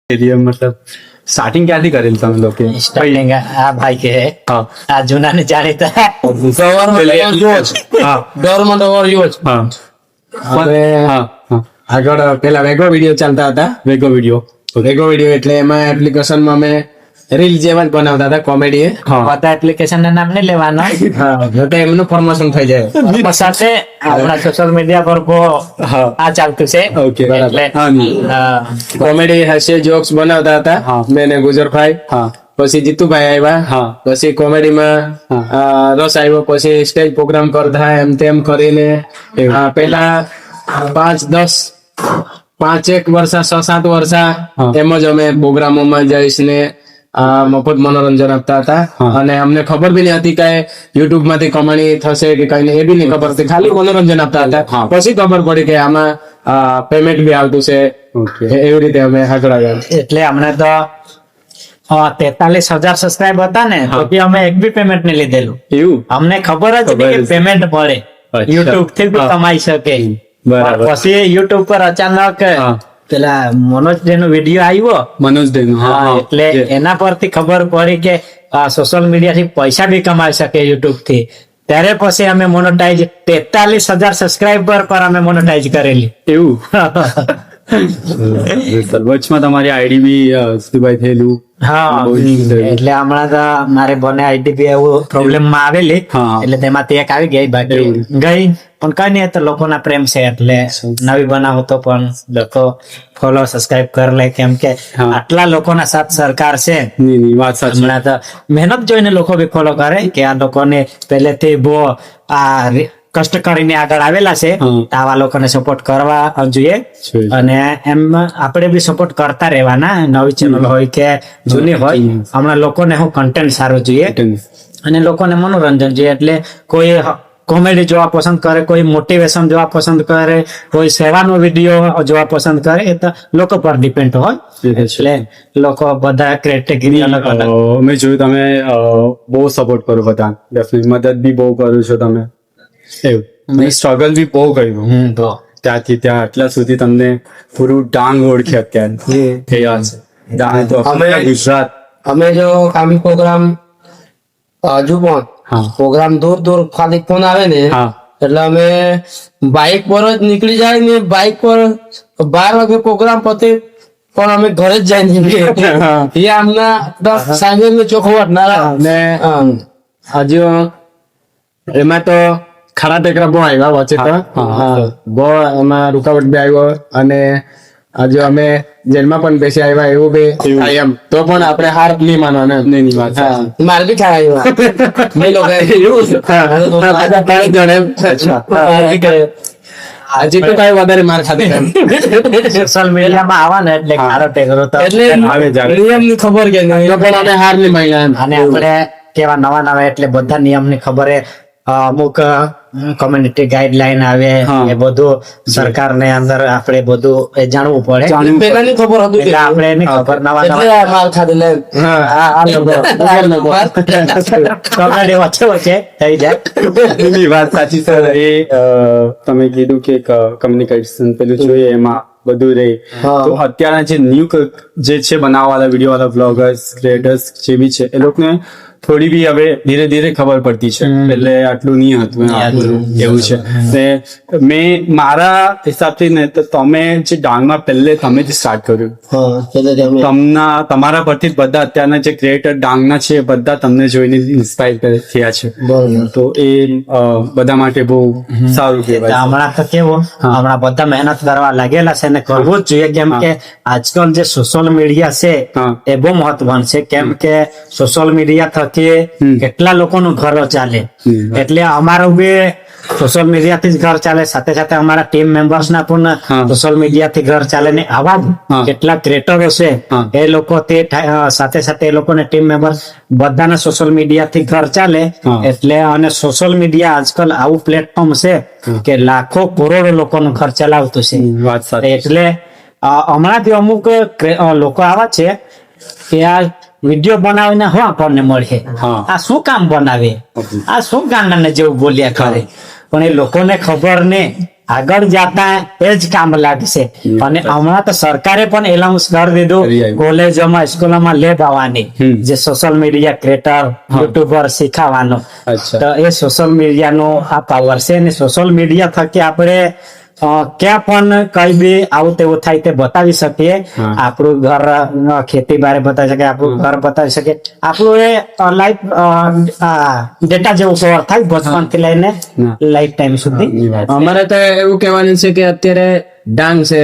मतलब स्टार्टिंग ક્યાંથી કરેલ તમે લોકો સ્ટાર્ટિંગ આ ભાઈ કે હા આ જૂના ને જાણીતા ગવર્મેન્ટ ઓવર યુઝ હા આપણે હા હા આગળ પેલા વેગો વિડીયો ચાલતા હતા. વેગો વિડીયો વેગો વિડીયો એટલે એમાં એપ્લિકેશનમાં અમે રીલ જેવા જ બનાવતા હતા કોમેડી. હા બધા એપ્લિકેશન ના નામ નહીં લેવાનો હા તો એમનું પ્રમોશન થઈ જાય. સાથે આપણા સોશિયલ મીડિયા પર બહુ હા આ ચાલતું છે. ઓકે એટલે હા હા, કોમેડી હાસ્ય જોક્સ બનાવતા હતા. હા. મેં ને ગુજરભાઈ, હા પછી જીતુભાઈ આવ્યા. હા. પછી કોમેડીમાં રસ આવ્યો. પછી સ્ટેજ પ્રોગ્રામ કરતા એમ તેમ કરીને પેલા 5-10 વર્ષ 6-7 વર્ષ હા. એમ જ અમે પ્રોગ્રામોમાં જઈશને મફત મનોરંજન આપતા હતા. હા. અને અમને ખબર બી નહીં હતી કે યુટ્યુબ માંથી કમાણી થશે કે કઈ નહીં, એ બી નહીં ખબર હતી. ખાલી મનોરંજન આપતા હતા. હા. પછી ખબર પડી કે આમાં પેમેન્ટ બી આવતું છે. ઓકે એવી રીતે અમે આગળ આવ્યા. એટલે હમણાં તો 43,000 સબસ્ક્રાઇબ હતા ને તો બી અમે એક બી પેમેન્ટ નહીં લીધેલું. એવું અમને ખબર જ ખબર નહીં જ. કે પેમેન્ટ મળે, અચ્છા. યુટ્યુબ થી બી હા. કમાઈ શકે. બરાબર. પછી યુટ્યુબ પર અચાનક હા. પેલા મનોજ નો વિડીયો આવ્યો. મનોજ દેનું હા હા એટલે એના પરથી ખબર પડી કે સોશિયલ મીડિયા થી પૈસા બી કમાઈ શકે યુટ્યુબ થી. ત્યારે પછી અમે મોનેટાઈઝ 43,000 સબસ્ક્રાઇબર પર અમે મોનેટાઈઝ કરેલી. એવું વચમાં તમારી આઈડી બી સુભાઈ થયેલું હા બહુ જ થયેલું. એટલે હમણાં તો મારે બને આઈડીપી એવું પ્રોબ્લેમ માં આવેલી. હા. એટલે તેમાંથી એક આવી ગઈ, બાકી એવું. ગઈ પણ કઈ નહીં, તો લોકોના પ્રેમ છે એટલે નવી બનાવો તો પણ લોકો ફોલો સબસ્ક્રાઇબ કરી લે, કેમ કે હા. આટલા લોકોના સાથ સરકાર છે. નહીં વાત સાચી હમણાં તો મહેનત જોઈને લોકો બી ફોલો કરે કે આ લોકોને પહેલેથી બહુ કષ્ટ કરીને આગળ આવેલા છે. હા. આવા લોકોને સપોર્ટ કરવા જોઈએ. જોઈએ. અને એમ આપણે બી સપોર્ટ કરતા રહેવાના, નવી ચેનલ હોય કે જૂની હોય. હમણાં લોકોને હું કન્ટેન્ટ સારું જોઈએ અને લોકોને મનોરંજન જોઈએ. એટલે કોઈ કોમેડી જોવા પસંદ કરે, કોઈ મોટિવેશન જોવા પસંદ કરે, કોઈ સેવાનો વિડીયો જોવા પસંદ કરે, એ તો લોકો પર ડિપેન્ડ હોય. એટલે લોકો બધા કેટેગરી અલગ અલગ. મેં જોયું તમે બહુ સપોર્ટ કરો બધા, ડેફિનેટલી મદદ બી બહુ કરો છો તમે. એવું સ્ટ્રગલ બી બહુ કર્યું તો ત્યાંથી ત્યાં આટલા સુધી તમને પૂરું ડાંગ ઓળખી અત્યારે એ વાત છે. ડાંગ તો અમે- ગુજરાત અમે જો કામી પ્રોગ્રામ હજુ પણ હા પ્રોગ્રામ દૂર દૂર ખાલી ફોન આવે ને હા એટલે અમે બાઇક પર જ નીકળી જાય ને, બાઇક પર 12 વાગે પ્રોગ્રામ પતે પણ અમે ઘરે જ જઈને એ આમના સાંજે ચોખ્ખો વાટનારા. અને હજુ એમાં તો ખરા ટેકરા બહુ આવ્યા વચ્ચે તો. બહુ એમાં રૂકાવટ બી આવ્યો. અને હજુ અમે જેલમાં પણ બેસી આવ્યા, એવું બી થાય એમ. તો પણ આપણે હાર નહીં માનવાના. નહીં વાત સાચી. માર બી ખાય હજી તો કઈ વધારે માર ખાધી એમ. સોશિયલ મીડિયામાં આવા ને એટલે ખારો ટેકરો તો એટલે આવે જ આવે. નિયમની ખબર કે નહીં, તો પણ અમે હાર નહીં માન્યા એમ. અને આપણે કેવા નવા નવા એટલે બધા નિયમની ખબર હે. અમુક કોમ્યુનિટી ગાઈડલાઈન આવે, હા. એ બધું સરકારને અંદર આપણે બધું એ જાણવું પડે. જાણવું પડે. પેલાની ખબર હતું એટલે આપણે એની ખબર નવા એટલે નવા આ માર ખાધી લે. કોમેડી વચ્ચે વચ્ચે થઈ જાય. એની વાત સાચી સર. એ તમે કીધું કે કમ્યુનિકેશન પેલું જોઈએ એમાં બધું રહે. તો અત્યારના જે ન્યૂ જે છે બનાવવાળા વિડીયો વાળા બ્લોગર્સ ક્રિએટર્સ જે બી છે એ લોકોને થોડી બી હવે ધીરે ધીરે ખબર પડતી છે. એટલે આટલું નહીં હતું એવું છે. ને મેં મારા હિસાબથી ને તો તમે જે ડાંગમાં પહેલે તમે જ સ્ટાર્ટ કર્યું, તમારા પરથી જ બધા અત્યારના જે ક્રિએટર ડાંગના છે બધા તમને જોઈને ઇન્સ્પાયર થયા છે. તો એ બધા માટે બહુ સારું કહેવાય. હમણાં તો કેવું, હમણાં બધા મહેનત કરવા લાગેલા છે ને કરવું જ જોઈએ, કેમ કે આજકાલ જે સોશિયલ મીડિયા છે હા. એ બહુ મહત્વનું છે. કેમ કે સોશિયલ મીડિયા થકી કેટલા લોકોનું ઘર ચાલે. એટલે અમારું બી સોશિયલ મીડિયા થી જ ઘર ચાલે, સાથે સાથે અમારા ટીમ મેમ્બર્સ ના પણ સોશિયલ મીડિયા થી ઘર ચાલે. ને આવા કેટલા ક્રિએટરો છે એ લોકો તે સાથે સાથે એ લોકોને ટીમ મેમ્બર્સ બધાના સોશિયલ મીડિયા થી ઘર ચાલે. એટલે અને સોશિયલ મીડિયા આજકાલ આવું પ્લેટફોર્મ છે કે લાખો કરોડો લોકોનું ઘર ચલાવતું છે. વાત સાચી. એટલે હમણાંથી અમુક લોકો આવા છે કે આ વિડીયો બનાવીને હું આપણને મળે, આ શું કામ બનાવે, આ શું ગાંડાને જેવું બોલ્યા કરે. પણ એ લોકોને ખબર ને આગળ જતા એ જ કામ લાગશે. અને હમણાં તો સરકારે પણ એલાઉન્સ કરી દીધું કોલેજોમાં સ્કૂલોમાં લેબ આવવાની, જે સોશિયલ મીડિયા ક્રિએટર યુટ્યુબર શીખાવાનું. તો એ સોશિયલ મીડિયાનો આ પાવર છે, અને સોશિયલ મીડિયા થકી આપણે ક્યાં પણ કઈ બી આવું તેવું થાય તે બતાવી શકીએ. આપણું ઘર ખેતી બારે બતાવી શકીએ, આપણું ઘર બતાવી શકીએ, આપણું એ લાઈફ ડેટા જેવું કવર થાય બચપન થી લઈને લાઈફ ટાઈમ સુધી. અમારે તો એવું કહેવાનું છે કે અત્યારે ડાંગ છે,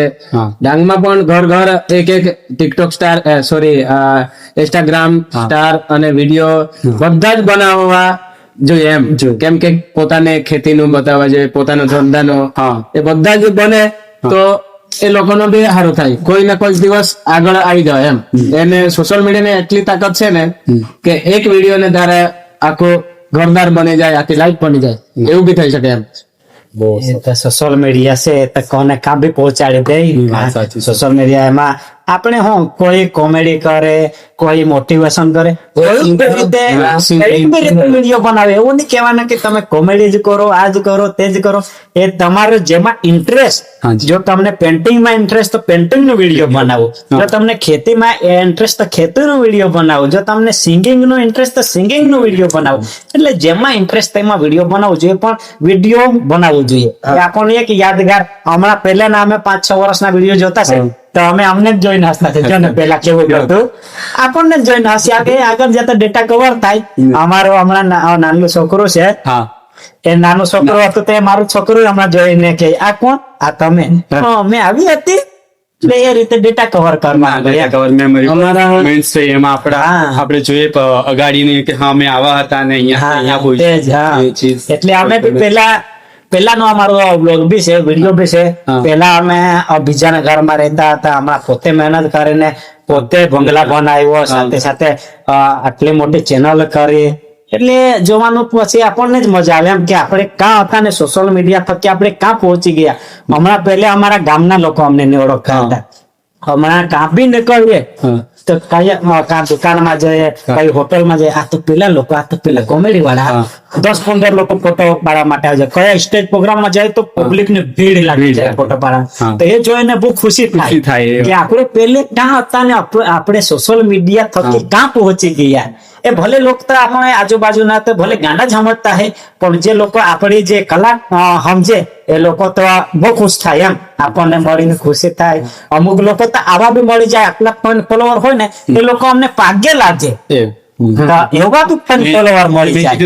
ડાંગમાં પણ ઘર ઘર એક TikTok star, sorry Instagram star અને વિડીયો બધા જ બનાવવા જોઈએ એમ. કેમ કે પોતાને ખેતીનું બતાવવા જોઈએ, પોતાનો ધંધાનો, એ બધા જ બને તો એ લોકોનો બી સારું થાય, કોઈ ને કોઈ દિવસ આગળ આવી જાય એમ. એને સોશિયલ મીડિયાની એટલી તાકાત છે ને કે એક વિડીયો ને તારે આખું ઘરદાર બની જાય, આખી લાઈફ બની જાય, એવું બી થઈ શકે એમ. સોશિયલ મીડિયા છે તો કોને કામ બી પહોંચાડી દે. સોશિયલ મીડિયા એમાં આપણે હું કોઈ કોમેડી કરે, કોઈ મોટિવેશન કરે, વિડીયો બનાવે. એવું નહીં કહેવાનું કે તમે કોમેડી જ કરો, આ જ કરો, તે જ કરો. એ તમારો જેમાં ઇન્ટરેસ્ટ, જો તમને પેન્ટિંગમાં ઇન્ટરેસ્ટ તો પેન્ટિંગ નો વિડીયો બનાવો, જો તમને ખેતીમાં ઇન્ટરેસ્ટ તો ખેતી નો વિડીયો બનાવો, જો તમને સિંગિંગ નો ઇન્ટરેસ્ટ તો સિંગિંગ નો વિડીયો બનાવો. એટલે જેમાં ઇન્ટરેસ્ટ તેમાં વિડીયો બનાવવો જોઈએ, પણ વિડીયો બનાવવો જોઈએ. આપણને એક યાદગાર, હમણાં પહેલાના અમે 5-6 વર્ષના વિડીયો જોતા છે તો અમે અમને જ જોઈને હસતા છે. જો ને પેલા કેવું હતું, આપણને જ જોઈને હસ્યા કે આગળ જતા ડેટા કવર થાય. અમારો હમણાં નાનું છોકરો છે, એ નાનું છોકરો હતું તે મારું છોકરું હમણાં જોઈને કે આ કોણ, આ તમે, મેં આવી હતી. એટલે એ રીતે ડેટા કવર કરવા એમાં આપણે જોઈએ અગાડી કે હા મેં આવા હતા ને અહીંયા. એટલે અમે પેલાનો અમારો બ્લોગ બી છે, વિડીયો બી છે. પેલા અમે બીજાના ઘરમાં રહેતા હતા, હમણાં પોતે મહેનત કરીને પોતે બંગલા બનાવ્યો, સાથે સાથે આટલી મોટી ચેનલ કરી. એટલે જોવાનું પછી આપણને જ મજા આવે એમ કે આપણે ક્યાં હતા ને સોશિયલ મીડિયા થકી આપણે ક્યાં પહોંચી ગયા. હમણાં પહેલા અમારા ગામના લોકો અમને ઓળખતા હતા, હમણાં કાં બી નીકળીએ તો કઈ દુકાનમાં જઈએ, કઈ હોટલમાં જઈએ, આ તો પેલા લોકો, આ તો પેલા કોમેડી વાળા, 10-15 લોકો ફોટો પાડવા માટે આવે છે. કયા સ્ટેજ પ્રોગ્રામમાં જાય તો પબ્લિક ને ભીડ લાગી જાય ફોટો પાડવા. તો એ જોઈને બહુ ખુશી થાય કે આપણે પેલે ક્યાં હતા ને આપણે સોશિયલ મીડિયા થકી ક્યાં પહોંચી ગયા. એ ભલે લોકો તો આપણે આજુબાજુના તો ભલે ગાંડા જ સમજતા હે, પણ જે લોકો આપણી જે કલા સમજે એ લોકો તો બહુ ખુશ થાય એમ. આપણને મળીને ખુશી થાય. અમુક લોકો તો આવા બી મળી જાય, આટલા પણ ફોલોવર હોય ને એ લોકો અમને ભાગ્ય લાગે. એવા બી પણ ફોલોવર મળી જાય.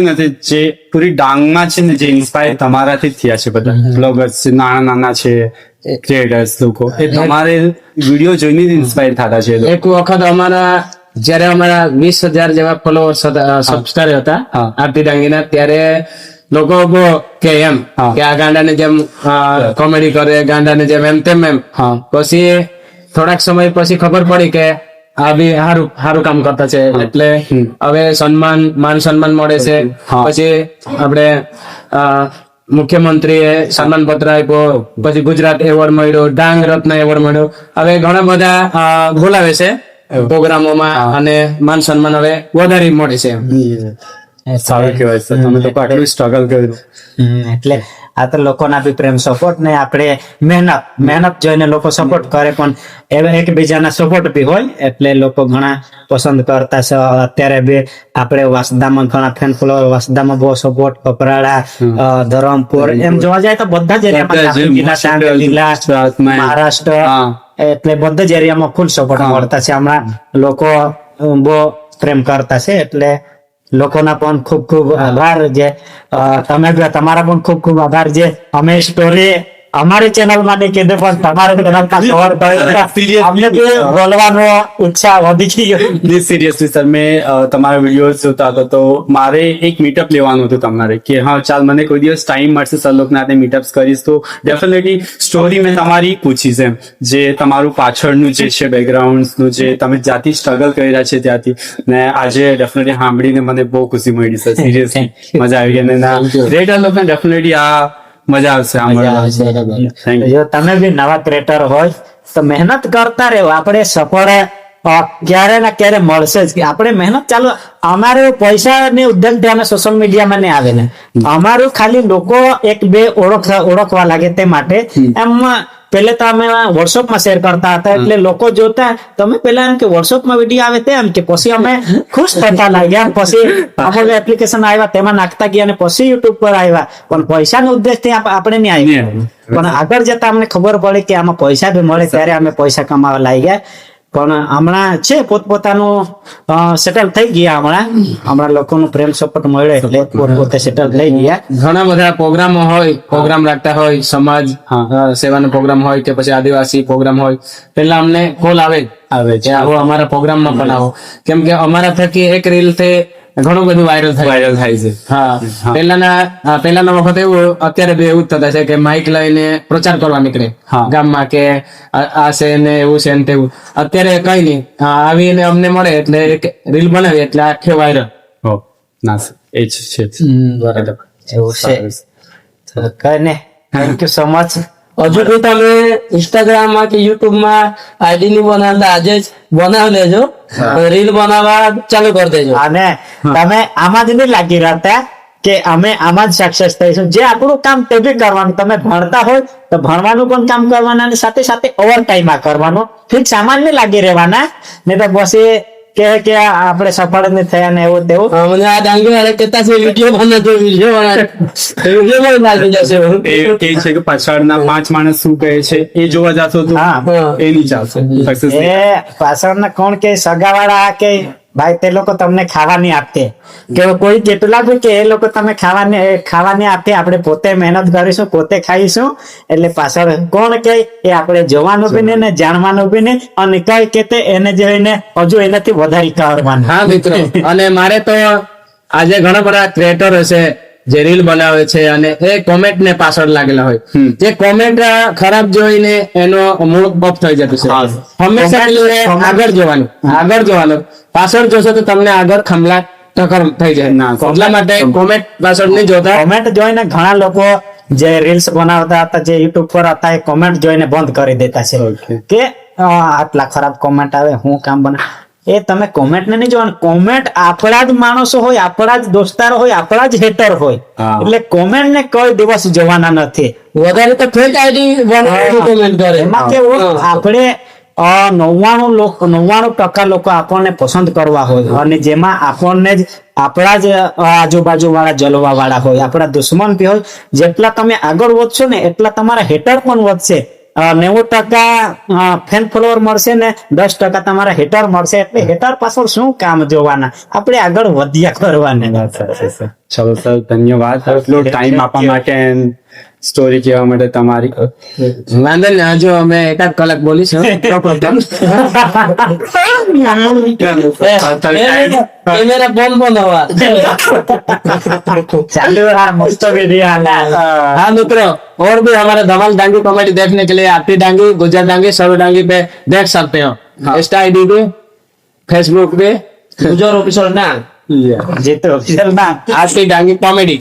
જે પૂરી ડાંગમાં છે ને જે ઇન્સ્પાયર તમારાથી જ થયા છે, બધા બ્લોગર્સ છે, નાના છે, ક્રિએટર્સ લોકો, એ તમારે વિડીયો જોઈને જ ઇન્સ્પાયર થતા છે. એક વખત જયારે અમારા 20,000 જેવા ફોલોવર્સ સબસ્ક્રાઇબર હતા આરતી ડાંગીના, ત્યારે લોકો કે એમ કે આ ગાંડાને જેમ કોમેડી કરે, ગાંડાને જેમ એમ તેમ એમ. પછી થોડાક સમય પછી ખબર પડી કે આ બી સારું કામ કરતા છે. એટલે હવે માન સન્માન મળે છે. પછી આપણે મુખ્યમંત્રીએ સન્માન પત્ર આપ્યો, પછી ગુજરાત એવોર્ડ મળ્યો, ડાંગ રત્ન એવોર્ડ મળ્યો. હવે ઘણા બધા બોલાવે છે પ્રોગ્રામોમાં અને માન સન્માન હવે વધારે મળે છે. સારું કહેવાય સર, તમે તો આટલું સ્ટ્રગલ કર્યું. એટલે આ તો લોકોના બી પ્રેમ સપોર્ટ ને આપણે મહેનત જોઈને લોકો સપોર્ટ કરે, પણ એવા એકબીજાના સપોર્ટ બી હોય એટલે લોકો ઘણા પસંદ કરતા છે. અત્યારે બી આપણે વાસદામાં ઘણા ફેન ફોલોવર, વાસદામાં બહુ સપોર્ટ, કપરાડા, ધરમપુર, એમ જોવા જાય તો બધા જ એરિયામાં, મહારાષ્ટ્ર, એટલે બધા જ એરિયામાં ફૂલ સપોર્ટ મળતા છે. હમણાં લોકો બહુ પ્રેમ કરતા છે. એટલે લોકોના પણ ખૂબ ખૂબ આભાર. જે તમે તમારા પણ ખૂબ ખૂબ આભાર. જે અમે સ્ટોરી અમારી ચેનલ માટે કીધું પણ તમારે બોલવાનો ઉત્સાહ વધી ગયો. સિરિયસલી સર, મેં તમારા વિડીયો જોતા હતો તો મારે એક મીટઅપ લેવાનું હતું તમારે કે હા ચાલ મને કોઈ દિવસ ટાઈમ મળશે સર લોકો ના મીટઅપ્સ કરીશ તો ડેફિનેટલી સ્ટોરી મેં તમારી પૂછીશ એમ, જે તમારું પાછળનું જે છે બેકગ્રાઉન્ડનું, જે તમે જ્યાંથી સ્ટ્રગલ કરી રહ્યા છે ત્યાંથી, ને આજે ડેફિનેટલી સાંભળીને મને બહુ ખુશી મળી સર. સિરિયસલી મજા આવી ગઈ. અને ક્રિએટર લોકોને ડેફિનેટલી આ મજા આવશે. જો તમે બી નવા ક્રિએટર હોય તો મહેનત કરતા રહો. આપણે સફળ ક્યારે ના ક્યારે મળશે જ. આપણે મહેનત ચાલુ, અમારે પૈસા ને ઉદ્યોગથી અમે સોશિયલ મીડિયામાં નહીં આવે ને, અમારું ખાલી લોકો એક બે ઓળખવા લાગે તે માટે એમ. પેલે તો અમે વોટ્સઅપમાં શેર કરતા હતા એટલે લોકો જોતા, તમે પેલા એમ કે વોટ્સઅપમાં વિડીયો આવે તેમ કે પછી અમે ખુશ થતા લાગ્યા. પછી અમુક એપ્લિકેશન આવ્યા તેમાં નાખતા ગયા અને પછી યુટ્યુબ પર આવ્યા. પણ પૈસાનો ઉદ્દેશથી આપણે નહીં આવ્યા, પણ આગળ જતા અમને ખબર પડી કે આમાં પૈસા બી મળે ત્યારે અમે પૈસા કમાવા લાગ્યા. પણ હમણાં છે પોતપોતાનું સેટલ થઈ ગયા. હમણાં લોકોનું પ્રેમ સપોર્ટ મળે એટલે પોતે સેટલ થઈ ગયા. ઘણા બધા પ્રોગ્રામો હોય, પ્રોગ્રામ રાખતા હોય, સમાજ સેવાનો પ્રોગ્રામ હોય કે પછી આદિવાસી પ્રોગ્રામ હોય, પેલા અમને કોલ આવે કે આવો અમારા પ્રોગ્રામમાં પણ આવો. કેમ કે અમારા થકી એક રીલ થી ઘણું બધું વાયરલ થાય છે. હા, પેલાના વખત એવું, અત્યારે બી એવું જ થતા છે કે માઇક લઈને પ્રચાર કરવા નીકળે ગામમાં કે આ છે ને એવું છે ને તેવું. અત્યારે કઈ નહીં, આવીને અમને મળે એટલે એક રીલ બનાવી એટલે આખે વાયરલ. એ જ છે. બરાબર, એવું છે. કઈ નહીં, થેન્ક યુ સો મચ. હજુ તો તમે ઇન્સ્ટાગ્રામ માં કે યુટ્યુબ માં આઈડી ની બનાવતા આજે જ બનાવી લેજો, રીલ બનાવવા ચાલુ કરી દેજો. અને તમે આમાં જ નહીં લાગી રહેતા કે અમે આમાં જ સક્સેસ થઈશું. જે આપણું કામ તે બી કરવાનું. તમે ભણતા હોય તો ભણવાનું પણ કામ કરવાના અને સાથે સાથે ઓવર ટાઈમ કરવાનું. ફિક્સ આમાં જ નહીં લાગી રહેવાના, નહીં તો પછી કે આપણે સફળ નથી થયા ને એવું તેવું. મને આ ડાંગી વાળા કહેતા છે વિડીયો બનાવજો, વિડીયો લાગી જશે. એ છે કે પાછળના 5 માણસ શું કહે છે એ જોવા જશો તો એ નહીં ચાલશે. એ પાછળના કોણ કે સગાવાળા કે ભાઈ તે લોકો તમને ખાવા નહીં આપતે કે કોઈ કેટલા બી કે એ લોકો તમે ખાવા નહીં આપે, આપણે પોતે મહેનત કરીશું, પોતે ખાઈશું. એટલે પાછળ કોણ કે એ આપણે જોવાનું બી નહીં ને જાણવાનું બી નહીં, અને કઈ કે એને જોઈને હજુ એનાથી વધારે કરવાનું. હા મિત્રો, અને મારે તો આજે ઘણા બધા ક્રિએટરો છે જે રીલ બનાવે છે અને એ કોમેન્ટ ને પાછળ લાગેલા હોય. જે કોમેન્ટ ખરાબ જોઈને એનો મૂડ ઓફ થઈ જતું છે. હંમેશા આગળ જોવાનું, પાછળ જોશો તો તમને આગળ ખમલા ટક્કર થઈ જાય. એટલા માટે કોમેન્ટ પાછળ નહીં જોતા. કોમેન્ટ જોઈને ઘણા લોકો જે રીલ્સ બનાવતા હતા, જે યુટ્યુબ પર હતા, એ કોમેન્ટ જોઈને બંધ કરી દેતા છે કે આટલા ખરાબ કોમેન્ટ આવે, હું કામ બના. એ તમે કોમેન્ટ ને નહીં જોવાનું. કોમેન્ટ આપણા જ માણસો હોય, આપણા જ દોસ્તારો હોય, આપણા જ હેટર હોય. એટલે કોમેન્ટ ને કોઈ દિવસ જોવાના નથી. વધારે તો ફેક આઈડી કોમેન્ટ કરે. એમાં કેવું, આપણે 99% લોકો આપણને પસંદ કરવા હોય, અને જેમાં આપણને જ આપણા જ આજુબાજુ વાળા જલવા વાળા હોય, આપણા દુશ્મન બી હોય. જેટલા તમે આગળ વધશો ને એટલા તમારા હેટર પણ વધશે. 90% ફેન ફોલોવર મળશે ને 10% તમારા હેટર મળશે. એટલે હેટર પાછળ શું કામ જોવાના, આપણે આગળ વધ્યા કરવાના. ચલો સર, ધન્યવાદ એટલો ટાઈમ આપવા માટે, સ્ટોરી કહેવા માટે તમારી. વાંધો ને, હજુ અમે 1 કલાક બોલીશું. मेरा बोल हुआ चालू रहा मस्त वीडियो आना. हाँ मित्रों, और भी हमारे धमाल डांगी कॉमेडी देखने के लिए आपकी डांगी, गुजर डांगी, सर्व डांगी पे देख सकते हो. इंस्टा आईडी पे, फेसबुक पे गुजर ऑफिशियल ना, जीतो ऑफिशियल ना, आपकी डांगी कॉमेडी.